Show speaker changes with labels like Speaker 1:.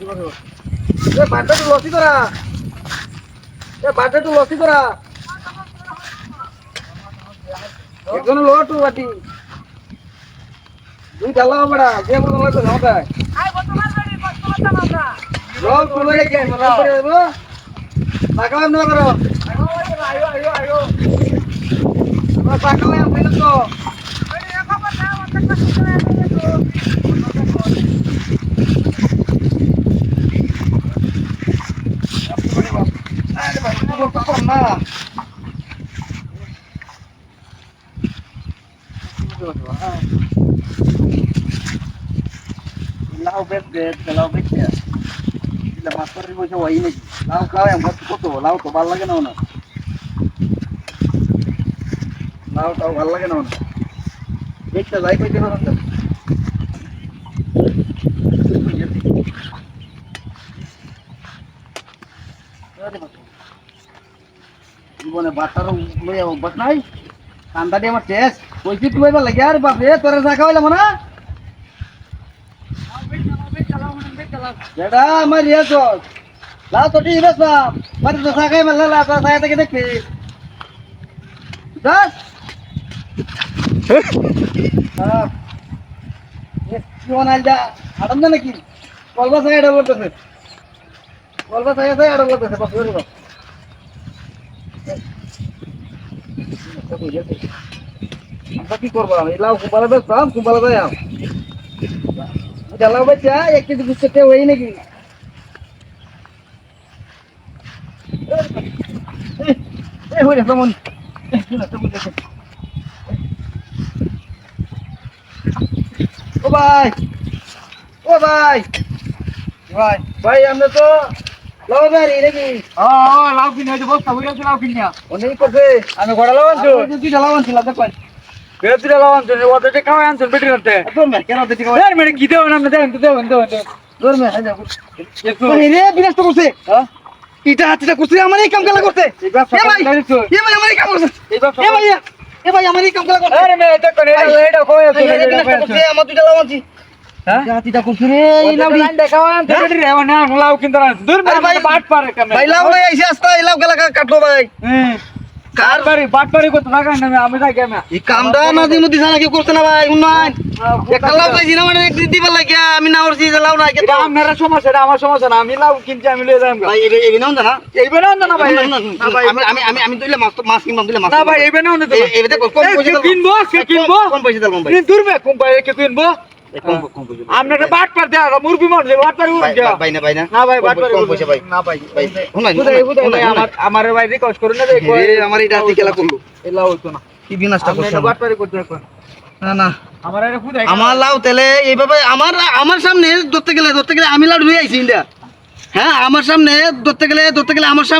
Speaker 1: এ বাটা তো লসি করা এ বাটা তো লসি করা একজন লোটু বাটি দুই ডালা বড়া যে বড় লাগতো নাটা আই বর্তমান বাড়ি কষ্ট করতাম আমরা লোক তুলে কে মরা করে দেব টাকা না করো আয়ো আয়ো আয়ো আমরা টাকা আমি পেলাম তো আরে এক খবর দাও অর্ধেক টাকা চলে আসবে তো আরে বাবা তো কম না লাউ বেশ লাউ বেশ এটা মাস্টারের পয়সা হয়ই নাকি লাউ খাও আমার কত লাউ তো ভালো লাগে না না লাউটাও ভালো লাগে না না দেখতে যাই কইতে পারো না জীবনে বাটার লইয়া বাট নাই কান্দা দিয়ে আমার শেষ কইছি তুই এবার লাগে আর বাপ রে তোরা যা খাওয়াইলাম না যেটা আমার ইয়ে চল লাও তো ঠিক আছে মানে তো সাকাই মারলা লা তো সাকাই থেকে দেখবি দাস হ্যাঁ কোন আলদা আনন্দ নাকি কলবা সাইড বলতেছে কলবা সাইড বলতেছে বাপ রে বাপ আমরা কি করবো আমি লাউ কুম্বালা বেচতাম কুম্বালা যাই লাউ বেচা 1 কেজি বিস্কুট হই নাকি হইরে কেমন ও ভাই ও ভাই ভাই ভাই আমরা তো লাউ বাড়ি নাকি লাউ কিনে বস্তা বুঝে লাউ কিনিয়া অনেক করছে আমি ঘোড়া লাউ আনছো তুই লাউ আনছিলাম দেখ বেতুরা লাউ আনছো ওদের খাওয়া আনছো বেটি করতে তোর মে কেন দিতে খাওয়া এর মানে কি দেও না দেন তোর মে হাই যাবো রে বিনাশ তো করছে হ্যাঁ ইটা হাতিটা করছে আমার এই কাম কালা করতে এ ভাই আমার এই কাম করছে এ ভাই আমার এই কাম কালা করতে আরে মে এটা করে এটা কই আছে আমার দুইটা লাউ আনছি হ্যাঁ হাতিটা করছে রে এই লাউ লাইন দেখাও আনতে বেটি রে না লাউ কিনতে না দূর ভাই বাট পারে কামে ভাই লাউ লই আইছে আস্তে এই লাউ কালা কাটলো ভাই কার বাড়ি বাট বাড়ি কত টাকা না আমি যাই কেমন এই কামটা নদী মধ্যে সারা কি করতে না ভাই উন্নয়ন একটা লাউ পাইছি না মানে এক দিবা লাগিয়া আমি না ওরছি যে লাউ না এটা আপনার সমস্যা এটা আমার সমস্যা না আমি লাউ কিনছি আমি লয়ে যাম ভাই এই না না এই বেনা না ভাই আমি তুইলে মাছ কিনবাম তুইলে মাছ না ভাই এই বেনা না তো এই বেটা কম পয়সা কিনবো কম পয়সা দাম ভাই দূর মে কম পয়সা কে কিনবো আপনারা বাট পার দেয়া মুরগি মন যে বাট পার ভাই না না ভাই বাট পার কম পয়সা ভাই না ভাই ভাই ভাই আমার ভাই রিকোয়েস্ট করুন না আমার এটা হাতি খেলা করলো এলা হইতো না কি বিনাশটা করছ বাট পার করতে এখন না না আমার এটা খুদাই আমার লাউ তেলে এইভাবে আমার সামনে ধরতে গেলে আমি লাউ লই আইছি ইন্ডিয়া হ্যাঁ আমার সামনে ধরতে গেলে আমার সামনে